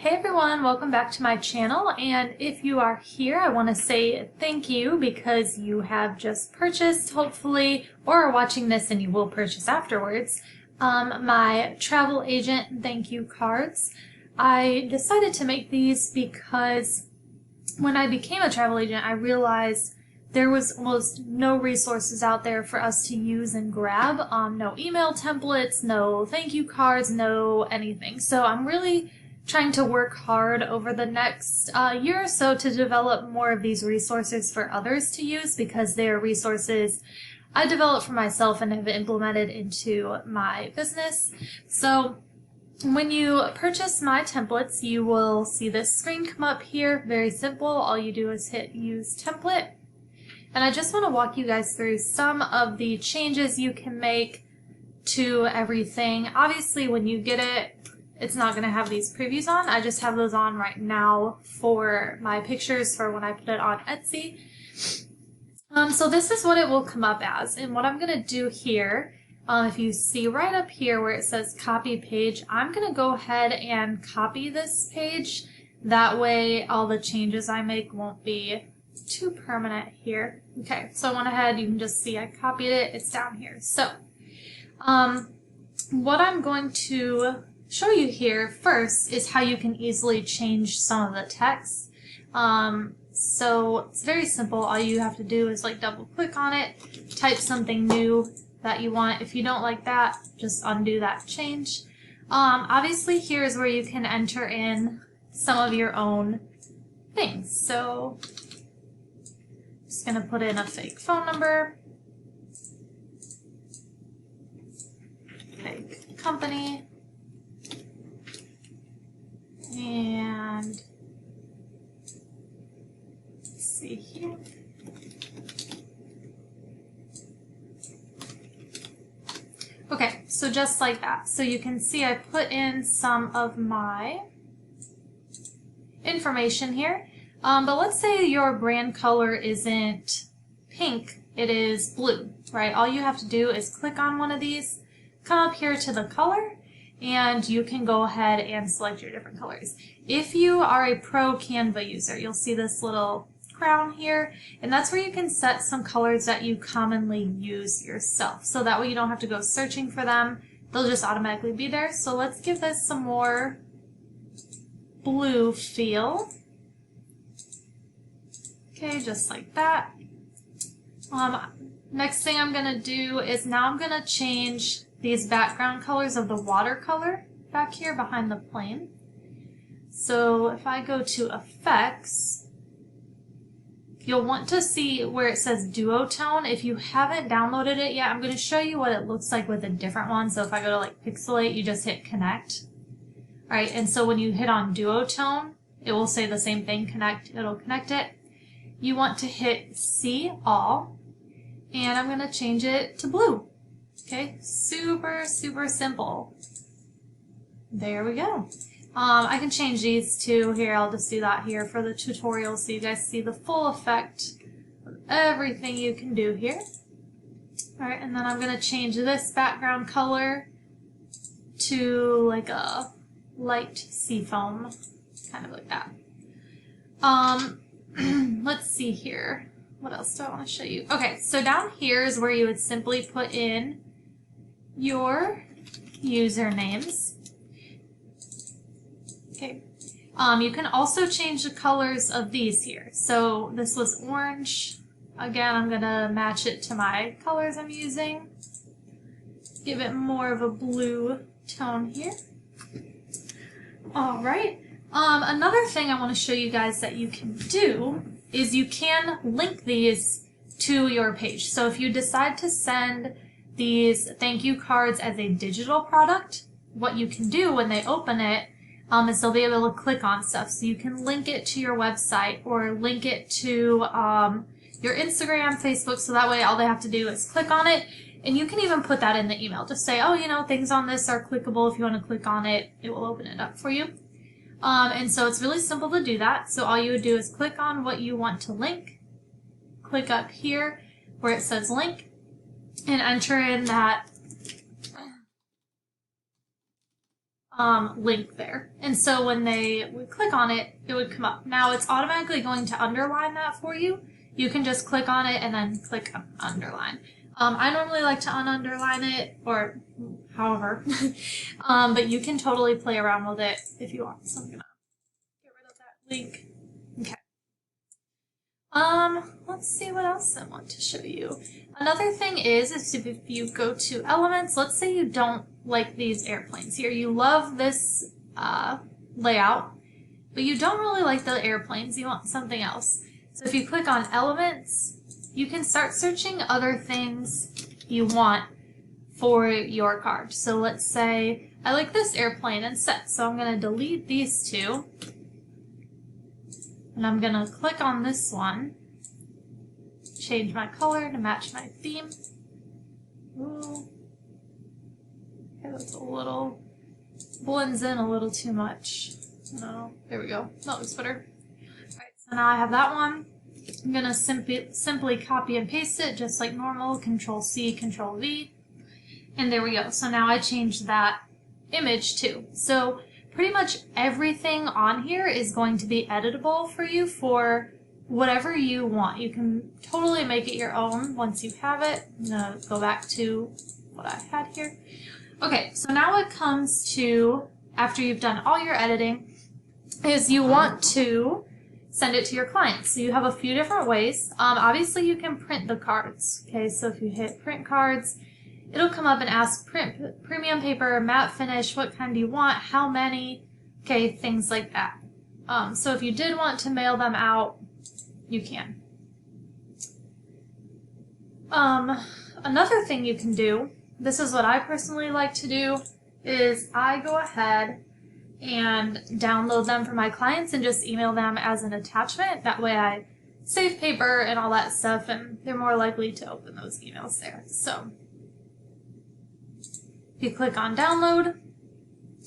Hey everyone, welcome back to my channel, and if you are here I want to say thank you because you have just purchased, hopefully, or are watching this and you will purchase afterwards, my travel agent thank you cards. I decided to make these because when I became a travel agent I realized there was almost no resources out there for us to use and grab. No email templates, no thank you cards, no anything. So I'm really trying to work hard over the next year or so to develop more of these resources for others to use, because they are resources I developed for myself and have implemented into my business. So when you purchase my templates, you will see this screen come up here. Very simple. All you do is hit use template. And I just want to walk you guys through some of the changes you can make to everything. Obviously, when you get it, it's not going to have these previews on. I just have those on right now for my pictures for when I put it on Etsy. So this is what it will come up as. And what I'm going to do here, if you see right up here where it says copy page, I'm going to go ahead and copy this page. That way all the changes I make won't be too permanent here. Okay, so I went ahead, you can just see I copied it. It's down here. So what I'm going to show you here first is how you can easily change some of the text. So it's very simple. All you have to do is double click on it, type something new that you want. If you don't like that, just undo that change. Obviously here is where you can enter in some of your own things. So I'm just going to put in a fake phone number, fake company, and let's see here. Okay, so just like that. So you can see I put in some of my information here. But let's say your brand color isn't pink, it is blue, right? All you have to do is click on one of these, come up here to the color, and you can go ahead and select your different colors. If you are a pro Canva user, you'll see this little crown here, and that's where you can set some colors that you commonly use yourself. So that way you don't have to go searching for them. They'll just automatically be there. So let's give this some more blue feel. Okay, just like that. Next thing I'm going to do is now I'm going to change these background colors of the watercolor back here behind the plane. So if I go to effects, you'll want to see where it says duotone. If you haven't downloaded it yet, I'm going to show you what it looks like with a different one. So if I go to pixelate, you just hit connect. All right, and so when you hit on duotone, it will say the same thing, connect, it'll connect it. You want to hit see all, and I'm going to change it to blue. Okay, super, super simple. There we go. I can change these too. Here, I'll just do that here for the tutorial so you guys see the full effect of everything you can do here. Alright, and then I'm going to change this background color to a light seafoam, kind of like that. Let's see here. What else do I want to show you? Okay, so down here is where you would simply put in your usernames. Okay. You can also change the colors of these here. So this was orange. Again, I'm going to match it to my colors I'm using. Give it more of a blue tone here. All right. Another thing I want to show you guys that you can do is you can link these to your page. So if you decide to send these thank you cards as a digital product, what you can do when they open it is they'll be able to click on stuff. So you can link it to your website or link it to your Instagram, Facebook, so that way all they have to do is click on it. And you can even put that in the email. Just say, oh, things on this are clickable. If you want to click on it, it will open it up for you. And so it's really simple to do that. So all you would do is click on what you want to link, click up here where it says link, and enter in that link there. And so when they would click on it, it would come up. Now it's automatically going to underline that for you. You can just click on it and then click underline. I normally like to ununderline it, or however, but you can totally play around with it if you want. So I'm gonna get rid of that link. Okay. Let's see what else I want to show you. Another thing is if you go to elements, let's say you don't like these airplanes here. You love this layout, but you don't really like the airplanes. You want something else. So if you click on elements, you can start searching other things you want for your card. So let's say I like this airplane instead. So I'm going to delete these two. And I'm going to click on this one, change my color to match my theme. Ooh. Okay, that's a little, blends in a little too much. No, there we go. That looks better. Alright, so now I have that one. I'm going to simply copy and paste it just like normal, Control-C, Control-V. And there we go. So now I changed that image too. So pretty much everything on here is going to be editable for you for whatever you want. You can totally make it your own once you have it. I'm going to go back to what I had here. Okay, so now it comes to, after you've done all your editing, is you want to send it to your clients. So you have a few different ways. Obviously you can print the cards. Okay, so if you hit print cards, it'll come up and ask print premium paper, matte finish, what kind do you want, how many, okay, things like that. So if you did want to mail them out, you can. Another thing you can do, this is what I personally like to do, is I go ahead and download them for my clients and just email them as an attachment. That way I save paper and all that stuff, and they're more likely to open those emails there. So if you click on download,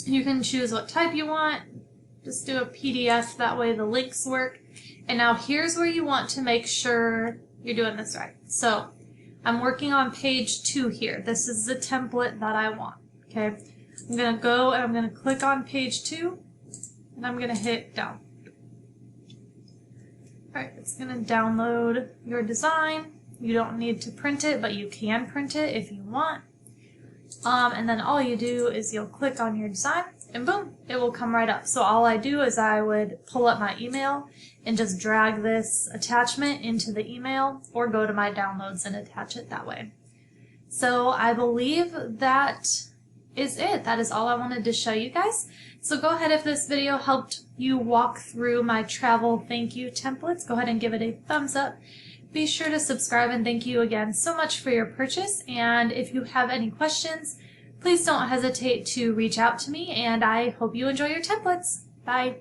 you can choose what type you want. Just do a PDF, that way the links work. And now here's where you want to make sure you're doing this right. So I'm working on page 2 here. This is the template that I want. Okay, I'm going to go and I'm going to click on page 2 and I'm going to hit down. Alright, it's going to download your design. You don't need to print it, but you can print it if you want. And then all you do is you'll click on your design and boom, it will come right up. So all I do is I would pull up my email and just drag this attachment into the email or go to my downloads and attach it that way. So I believe that is it. That is all I wanted to show you guys. So go ahead, if this video helped you walk through my travel thank you templates, go ahead and give it a thumbs up. Be sure to subscribe, and thank you again so much for your purchase. And if you have any questions, please don't hesitate to reach out to me, and I hope you enjoy your templates. Bye.